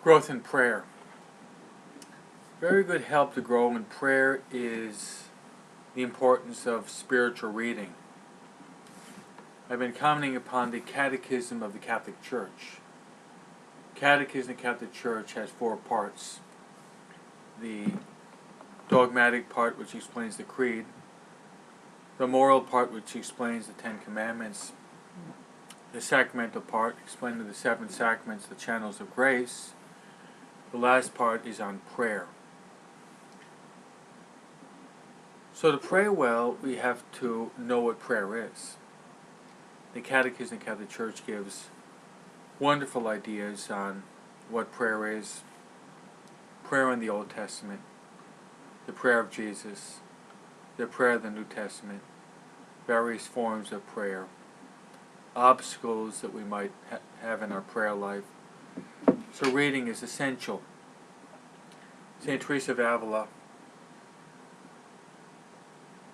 Growth in prayer. Very good help to grow in prayer is the importance of spiritual reading. I've been commenting upon the Catechism of the Catholic Church. Catechism of the Catholic Church has 4 parts. The dogmatic part, which explains the creed. The moral part, which explains the 10 Commandments. The sacramental part, explaining the 7 sacraments, the channels of grace. The last part is on prayer. So to pray well, we have to know what prayer is. The Catechism of the Catholic Church gives wonderful ideas on what prayer is. Prayer in the Old Testament, the prayer of Jesus, the prayer of the New Testament, various forms of prayer, obstacles that we might have in our prayer life. So reading is essential. St. Teresa of Avila,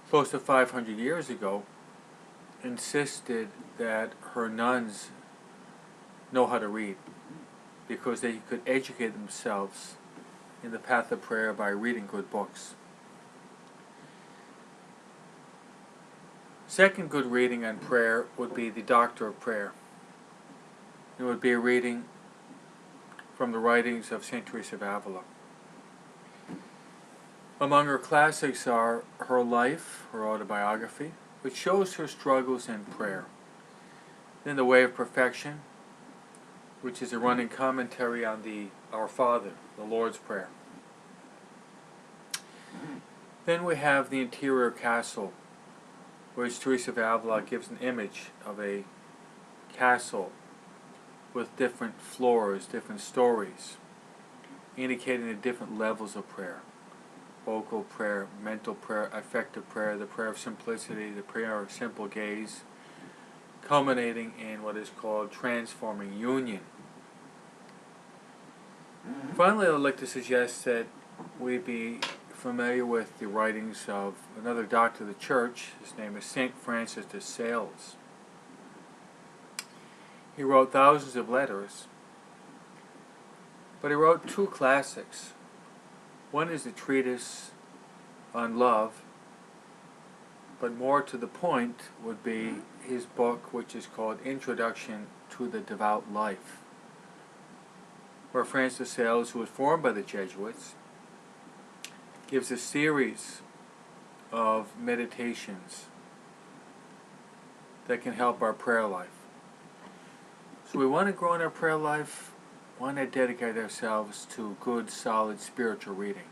close to 500 years ago, insisted that her nuns know how to read because they could educate themselves in the path of prayer by reading good books. Second good reading on prayer would be the Doctor of Prayer. It would be a reading from the writings of St. Teresa of Avila. Among her classics are her life, her autobiography, which shows her struggles in prayer. Then The Way of Perfection, which is a running commentary on the Our Father, the Lord's Prayer. Then we have The Interior Castle, which Teresa of Avila gives an image of a castle with different floors, different stories, indicating the different levels of prayer. Vocal prayer, mental prayer, affective prayer, the prayer of simplicity, the prayer of simple gaze, culminating in what is called transforming union. Finally, I would like to suggest that we be familiar with the writings of another doctor of the Church. His name is St. Francis de Sales. He wrote thousands of letters, but he wrote 2 classics. One is the treatise on love, but more to the point would be his book, which is called Introduction to the Devout Life, where Francis de Sales, who was formed by the Jesuits, gives a series of meditations that can help our prayer life. So we want to grow in our prayer life, want to dedicate ourselves to good, solid spiritual reading.